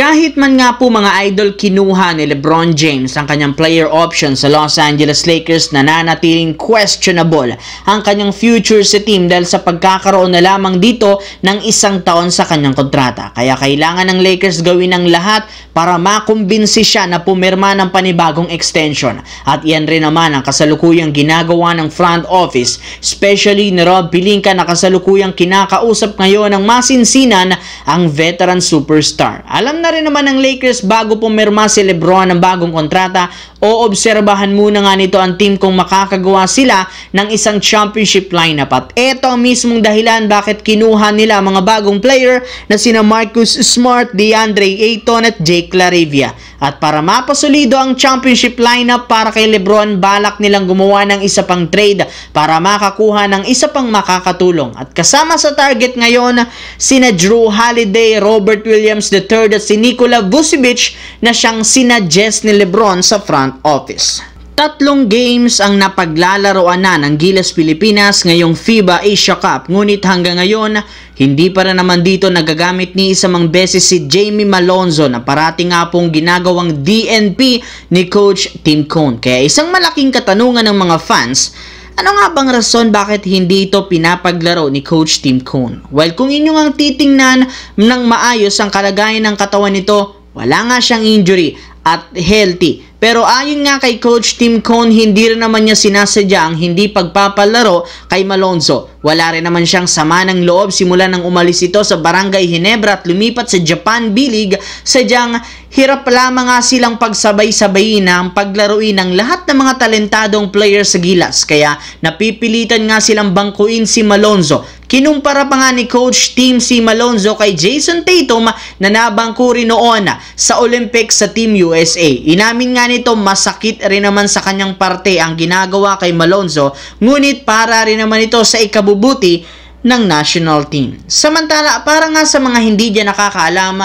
Kahit man nga po mga idol kinuha ni LeBron James ang kanyang player option sa Los Angeles Lakers, nananatiling questionable ang kanyang future sa team dahil sa pagkakaroon na lamang dito ng 1 taon sa kanyang kontrata. Kaya kailangan ng Lakers gawin ang lahat para makumbinsi siya na pumirma ng panibagong extension. At iyan rin naman ang kasalukuyang ginagawa ng front office, especially ni Rob Pelinka na kasalukuyang kinakausap ngayon ng masinsinan ang veteran superstar. Alam na rin naman ng Lakers bago pumirma si LeBron ng bagong kontrata, o obserbahan muna nga nito ang team kung makakagawa sila ng isang championship lineup. At ito ang mismong dahilan bakit kinuha nila mga bagong player na sina Marcus Smart, DeAndre Ayton at Jake LaRavia. At para mapasulido ang championship lineup para kay LeBron, balak nilang gumawa ng isa pang trade para makakuha ng isa pang makakatulong. At kasama sa target ngayon sina Drew Holiday, Robert Williams III at si Nikola Vucevic na siyang sinuggest ni LeBron sa front office. 3 games ang napaglalaroan na ng Gilas Pilipinas ngayong FIBA Asia Cup, ngunit hanggang ngayon hindi pa rin naman dito nagagamit ni isang beses si Jamie Malonzo na parati nga pong ginagawang DNP ni Coach Tim Cone. Kaya isang malaking katanungan ng mga fans, ano nga bang rason bakit hindi ito pinapaglaro ni Coach Tim Cone? Well, kung inyong ang titingnan ng maayos ang kalagayan ng katawan nito, wala nga siyang injury at healthy. Pero ayon nga kay Coach Tim Cone, hindi rin naman niya sinasadya ang hindi pagpapalaro kay Malonzo. Wala rin naman siyang sama ng loob simula nang umalis ito sa Barangay Ginebra at lumipat sa Japan B-League. Sadyang hirap lamang nga silang pagsabay-sabayin ang paglaruin ng lahat ng mga talentadong players sa Gilas. Kaya napipilitan nga silang bangkuin si Malonzo. Kinumpara pa nga ni Coach Tim si Malonzo kay Jason Tatum na nabangko rin noon sa Olympics sa Team USA. Inamin nga nito masakit rin naman sa kanyang parte ang ginagawa kay Malonzo, ngunit para rin naman ito sa ikabubuti ng national team. Samantala, para nga sa mga hindi dyan nakakaalam,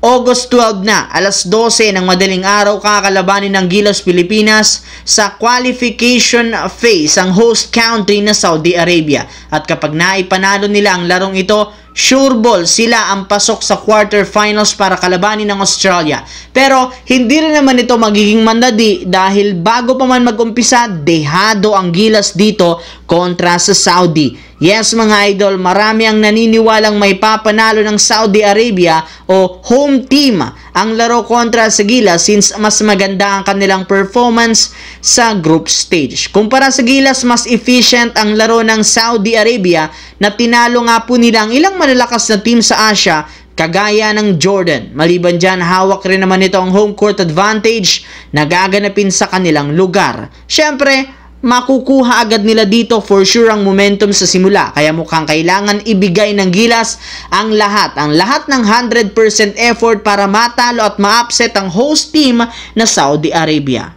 August 12 na, alas 12 ng madaling araw, kakalabanin ng Gilas Pilipinas sa qualification phase ang host country na Saudi Arabia. At kapag naipanalo nila ang larong ito, sure ball sila ang pasok sa quarterfinals para kalabanin ng Australia. Pero hindi rin naman ito magiging mandadi dahil bago pa man mag-umpisa, dehado ang Gilas dito kontra sa Saudi. Yes mga idol, marami ang naniniwalang may papanalo ng Saudi Arabia o home team ang laro kontra sa Gilas since mas maganda ang kanilang performance sa group stage. Kumpara sa Gilas, mas efficient ang laro ng Saudi Arabia na tinalo nga po nila ang ilang malalakas na team sa Asia kagaya ng Jordan. Maliban dyan, hawak rin naman ito ang home court advantage na gaganapin sa kanilang lugar. Syempre, makukuha agad nila dito for sure ang momentum sa simula. Kaya mukhang kailangan ibigay ng Gilas ang lahat ng 100% effort para matalo at ma-upset ang host team na Saudi Arabia.